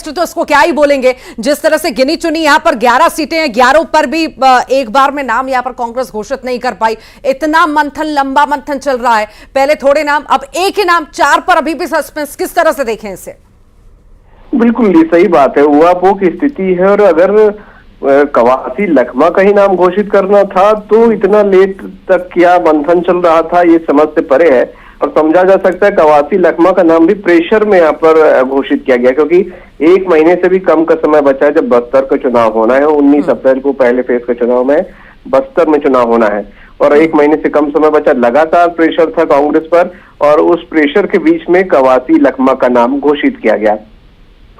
वरिष्ठ तो इसको क्या ही बोलेंगे। जिस तरह से गिनी चुनी यहां पर 11 सीटें हैं, 11 पर भी एक बार में नाम यहां पर कांग्रेस घोषित नहीं कर पाई। इतना मंथन, लंबा मंथन चल रहा है, पहले थोड़े नाम, अब एक ही नाम, 4 पर अभी भी सस्पेंस। किस तरह से देखें इसे? बिल्कुल ये सही बात है, ऊहापोह की स्थिति है। और अगर कवासी लखमा का ही नाम घोषित करना था तो इतना लेट तक क्या मंथन चल रहा था, ये समझ से परे है। और समझा जा सकता है कवासी लखमा का नाम भी प्रेशर में यहाँ पर घोषित किया गया, क्योंकि 1 महीने से भी कम का समय बचा है जब बस्तर का चुनाव होना है। 19 अप्रैल को पहले फेज का चुनाव में बस्तर में चुनाव होना है और 1 महीने से कम समय बचा। लगातार प्रेशर था कांग्रेस पर और उस प्रेशर के बीच में कवासी लखमा का नाम घोषित किया गया।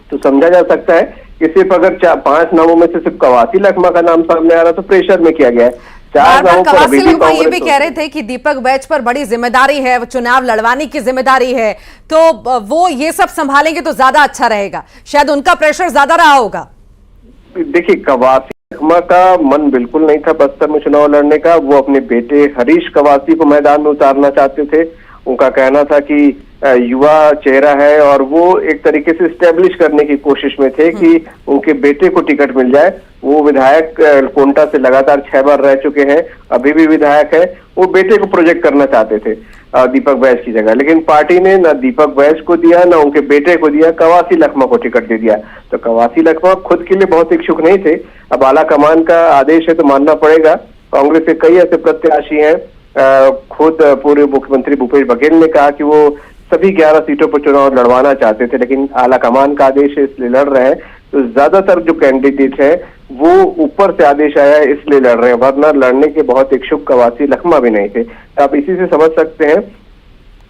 तो समझा जा सकता है कि सिर्फ अगर 5 नामों में से सिर्फ कवासी लखमा का नाम सामने आ रहा तो प्रेशर में किया गया है। 4 नामों पर अभी भी ये भी कह रहे थे कि दीपक बैच पर बड़ी जिम्मेदारी है, चुनाव लड़वाने की जिम्मेदारी है, तो वो ये सब संभालेंगे तो ज्यादा अच्छा रहेगा, शायद उनका प्रेशर ज्यादा रहा होगा। देखिए, कवासी लखमा का मन बिल्कुल नहीं था बस्तर में चुनाव लड़ने का। वो अपने बेटे हरीश कवासी को मैदान में उतारना चाहते थे। उनका कहना था कि युवा चेहरा है और वो एक तरीके से स्टेब्लिश करने की कोशिश में थे कि उनके बेटे को टिकट मिल जाए। वो विधायक कोंटा से लगातार 6 बार रह चुके हैं, अभी भी विधायक है। वो बेटे को प्रोजेक्ट करना चाहते थे दीपक बैच की जगह, लेकिन पार्टी ने ना दीपक बैच को दिया ना उनके बेटे को दिया, कवासी लखमा को टिकट दे दिया। तो कवासी लखमा खुद के लिए बहुत इच्छुक नहीं थे। अब आला कमान का आदेश है तो मानना पड़ेगा। कांग्रेस के कई ऐसे प्रत्याशी हैं, खुद पूर्व मुख्यमंत्री भूपेश बघेल ने कहा कि वो सभी 11 सीटों पर चुनाव लड़वाना चाहते थे, लेकिन आला कमान का आदेश है इसलिए लड़ रहे हैं। तो ज्यादातर जो कैंडिडेट है वो ऊपर से आदेश आया है इसलिए लड़ रहे हैं, वरना लड़ने के बहुत इच्छुक कवासी लखमा भी नहीं थे। तो आप इसी से समझ सकते हैं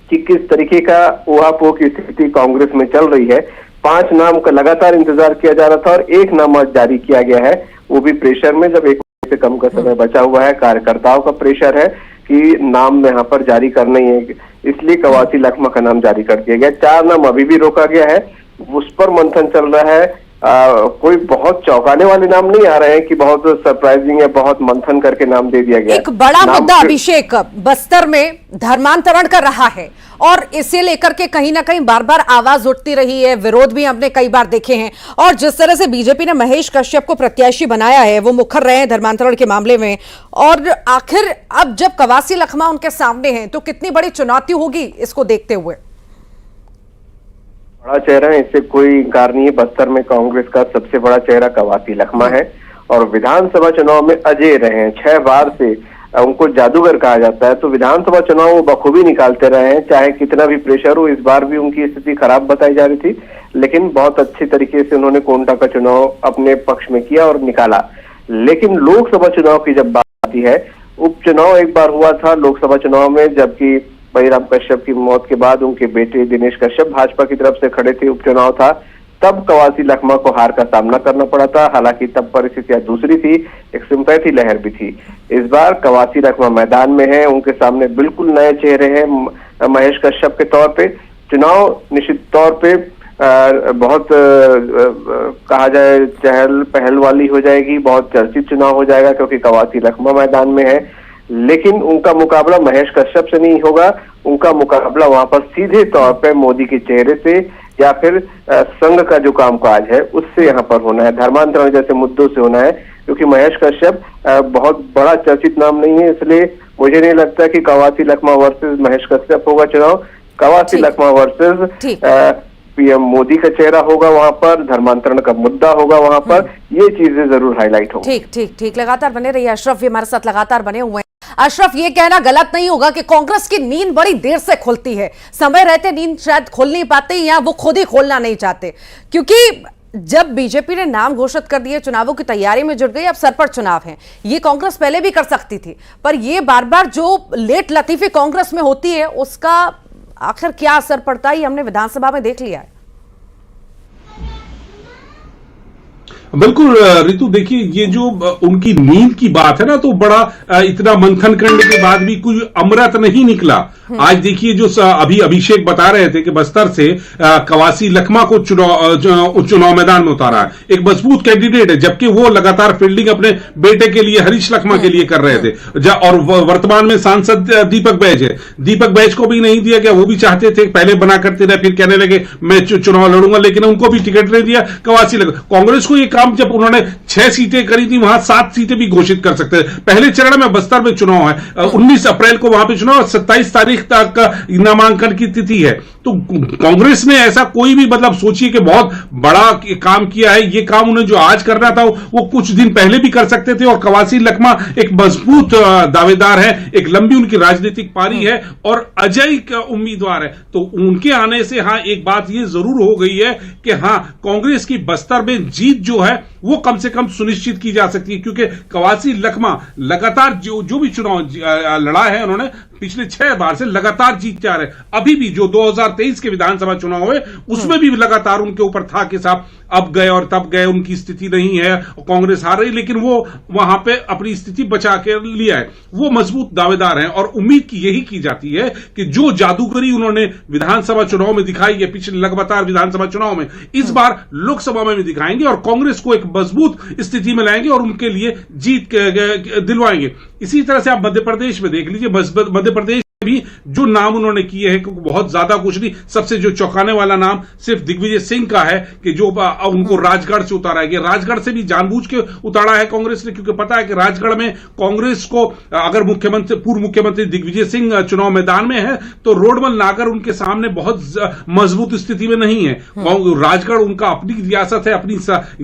कि किस तरीके का ऊहापोह की स्थिति कांग्रेस में चल रही है। 5 नाम का लगातार इंतजार किया जा रहा था और एक नाम आज जारी किया गया है, वो भी प्रेशर में, जब 1 महीने से कम का समय बचा हुआ है। कार्यकर्ताओं का प्रेशर है कि नाम यहाँ पर जारी करना ही है, इसलिए कवासी लखमा का नाम जारी कर दिया गया। 4 नाम अभी भी रोका गया है, उस पर मंथन चल रहा है। कोई बहुत चौंकाने वाले नाम नहीं आ रहे हैं कि बहुत सरप्राइजिंग है, बहुत मंथन करके नाम दे दिया गया। एक बड़ा मुद्दा अभिषेक बस्तर में धर्मांतरण कर रहा है और इसे लेकर के कहीं ना कहीं बार बार आवाज उठती रही है, विरोध भी हमने कई बार देखे हैं। और जिस तरह से बीजेपी ने महेश कश्यप को प्रत्याशी बनाया है, वो मुखर रहे हैं धर्मांतरण के मामले में, और आखिर अब जब कवासी लखमा उनके सामने हैं तो कितनी बड़ी चुनौती होगी इसको देखते हुए? बड़ा चेहरा है, इससे कोई इंकार नहीं है। बस्तर में कांग्रेस का सबसे बड़ा चेहरा कवासी लखमा है और विधानसभा चुनाव में अजय रहे हैं 6 बार से। उनको जादूगर कहा जाता है। तो विधानसभा चुनाव वो बखूबी निकालते रहे हैं, चाहे कितना भी प्रेशर हो। इस बार भी उनकी स्थिति खराब बताई जा रही थी, लेकिन बहुत अच्छे तरीके से उन्होंने कोंटा का चुनाव अपने पक्ष में किया और निकाला। लेकिन लोकसभा चुनाव की जब बात आती है, उपचुनाव एक बार हुआ था लोकसभा चुनाव में, जबकि बहिराम कश्यप की मौत के बाद उनके बेटे दिनेश कश्यप भाजपा की तरफ से खड़े थे, उपचुनाव था, तब कवासी लखमा को हार का सामना करना पड़ा था। हालांकि तब परिस्थितियां दूसरी थी, एक सिंपैथी लहर भी थी। इस बार कवासी लखमा मैदान में है, उनके सामने बिल्कुल नए चेहरे हैं महेश कश्यप के तौर पे। चुनाव निश्चित तौर पे बहुत कहा जाए चहल पहल वाली हो जाएगी, बहुत चर्चित चुनाव हो जाएगा, क्योंकि कवासी लखमा मैदान में है। लेकिन उनका मुकाबला महेश कश्यप से नहीं होगा, उनका मुकाबला वहां पर सीधे तौर पे मोदी के चेहरे से या फिर संघ का जो कामकाज है उससे यहाँ पर होना है, धर्मांतरण जैसे मुद्दों से होना है। क्योंकि महेश कश्यप बहुत बड़ा चर्चित नाम नहीं है, इसलिए मुझे नहीं लगता कि कवासी लखमा वर्सेस महेश कश्यप होगा चुनाव। कवासी लखमा वर्सेस पीएम मोदी का चेहरा होगा वहां पर, धर्मांतरण का मुद्दा होगा वहां पर, ये चीजें जरूर हाईलाइट होंगी। ठीक ठीक ठीक, लगातार बने रहिए। अशरफ भी हमारे साथ लगातार बने हुए हैं। अशरफ, ये कहना गलत नहीं होगा कि कांग्रेस की नींद बड़ी देर से खुलती है, समय रहते नींद शायद खोल नहीं पाते या वो खुद ही खोलना नहीं चाहते, क्योंकि जब बीजेपी ने नाम घोषित कर दिए, चुनावों की तैयारी में जुट गई, अब सर पर चुनाव है। ये कांग्रेस पहले भी कर सकती थी, पर ये बार बार जो लेट लतीफी कांग्रेस में होती है उसका आखिर क्या असर पड़ता है, ये हमने विधानसभा में देख लिया है। बिल्कुल रितु, देखिए ये जो उनकी नींद की बात है ना, तो बड़ा इतना मंथन करने के बाद भी कुछ अमृत नहीं निकला। आज देखिए जो अभी अभिषेक बता रहे थे कि बस्तर से कवासी लखमा को चुनाव मैदान में उतारा है, एक मजबूत कैंडिडेट है, जबकि वो लगातार फील्डिंग अपने बेटे के लिए हरीश लखमा के लिए कर रहे थे। और वर्तमान में सांसद दीपक बैज है, दीपक बैज को भी नहीं दिया गया, वो भी चाहते थे, पहले बना करते रहे, फिर कहने लगे मैं चुनाव लड़ूंगा, लेकिन उनको भी टिकट नहीं दिया। कवासी कांग्रेस को ये काम, जब उन्होंने 6 सीटें करी थी, वहां 7 सीटें भी घोषित कर सकते हैं। पहले चरण में बस्तर में चुनाव है, 19 अप्रैल को वहां पे चुनाव, 27 तारीख तक का नामांकन की तिथि है। तो कांग्रेस ने ऐसा कोई भी मतलब सोचिए कि बहुत बड़ा काम किया है, ये काम उन्हें जो आज करना था वो कुछ दिन पहले भी कर सकते थे। और कवासी लखमा एक मजबूत दावेदार है, एक लंबी उनकी राजनीतिक पारी है और अजय का उम्मीदवार है। तो उनके आने से हाँ एक बात ये जरूर हो गई है कि हाँ कांग्रेस की बस्तर में जीत जो है वो कम से कम सुनिश्चित की जा सकती है, क्योंकि कवासी लखमा लगातार जो भी चुनाव लड़ा है उन्होंने पिछले 6 बार से लगातार जीतते आ रहे। अभी भी जो 2023 के विधानसभा चुनाव हुए उसमें भी लगातार उनके ऊपर था कि साहब अब गए और तब गए, उनकी स्थिति नहीं है, कांग्रेस हार रही, लेकिन वो वहां पे अपनी स्थिति बचा के लिया है। वो मजबूत दावेदार हैं और उम्मीद की यही की जाती है कि जो जादूगरी उन्होंने विधानसभा चुनाव में दिखाई है, पिछले लगातार विधानसभा चुनाव में, इस बार लोकसभा में भी दिखाएंगे और कांग्रेस को एक मजबूत स्थिति में लाएंगे और उनके लिए जीत दिलवाएंगे। इसी तरह से आप मध्य प्रदेश में देख लीजिए, मध्य प्रदेश भी जो नाम उन्होंने किए हैं बहुत ज्यादा कुछ नहीं, सबसे जो चौंकाने वाला नाम सिर्फ दिग्विजय सिंह का है कि जो उनको राजगढ़ से उतारा है। राजगढ़ से भी जानबूझ के उतारा है कांग्रेस ने, क्योंकि पता है कि राजगढ़ में कांग्रेस को अगर पूर्व मुख्यमंत्री दिग्विजय सिंह चुनाव मैदान में है तो रोडमल नागर उनके सामने बहुत मजबूत स्थिति में नहीं है। राजगढ़ उनका अपनी रियासत है, अपनी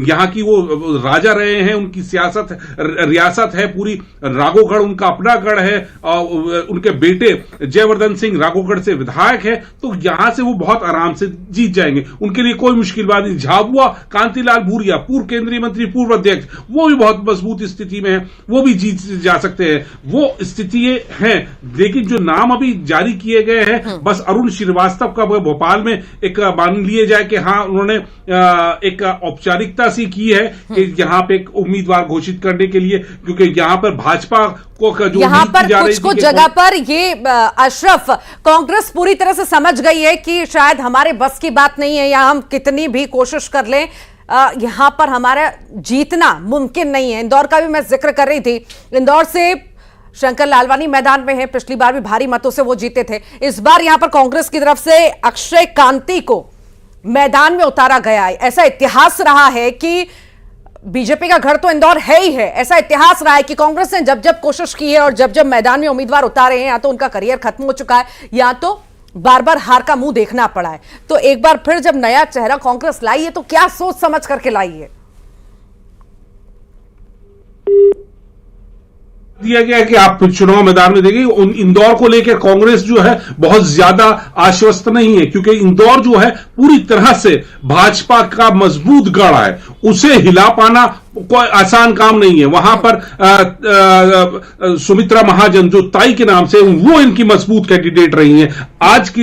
यहाँ की वो राजा रहे हैं, उनकी रियासत है पूरी। राघोगढ़ उनका अपना गढ़ है, उनके बेटे जयवर्धन सिंह राघोगढ़ से विधायक है, तो यहां से वो बहुत आराम से जीत जाएंगे, उनके लिए कोई मुश्किल बात नहीं। झाबुआ कांतिलाल भूरिया, पूर्व केंद्रीय मंत्री, पूर्व अध्यक्ष, वो भी बहुत मजबूत स्थिति में है, वो भी जीत जा सकते हैं, वो स्थिति है। लेकिन जो नाम अभी जारी किए गए हैं, बस अरुण श्रीवास्तव का भोपाल में एक मान लिए जाए कि हाँ उन्होंने एक औपचारिकता सी की है कि यहां पे एक उम्मीदवार घोषित करने के लिए, क्योंकि यहां पर भाजपा को जो यहां पर कुछ जगह पर ये अशरफ कांग्रेस पूरी तरह से समझ गई है कि शायद हमारे बस की बात नहीं है, या हम कितनी भी कोशिश कर लें यहां पर हमारा जीतना मुमकिन नहीं है। इंदौर का भी मैं जिक्र कर रही थी, इंदौर से शंकर लालवानी मैदान में है, पिछली बार भी भारी मतों से वो जीते थे। इस बार यहां पर कांग्रेस की तरफ से अक्षय कांति को मैदान में उतारा गया है। ऐसा इतिहास रहा है कि बीजेपी का घर तो इंदौर है ही है, ऐसा इतिहास रहा है कि कांग्रेस ने जब जब कोशिश की है और जब जब मैदान में उम्मीदवार उतारे हैं, या तो उनका करियर खत्म हो चुका है या तो बार बार हार का मुंह देखना पड़ा है। तो एक बार फिर जब नया चेहरा कांग्रेस लाई है तो क्या सोच समझ करके लाई है? दिया गया है कि आप चुनाव मैदान में देखिए, इंदौर को लेकर कांग्रेस जो है बहुत ज्यादा आश्वस्त नहीं है, क्योंकि इंदौर जो है पूरी तरह से भाजपा का मजबूत गढ़ है, उसे हिला पाना कोई आसान काम नहीं है। वहां पर सुमित्रा महाजन जो ताई के नाम से, वो इनकी मजबूत कैंडिडेट रही हैं। आज की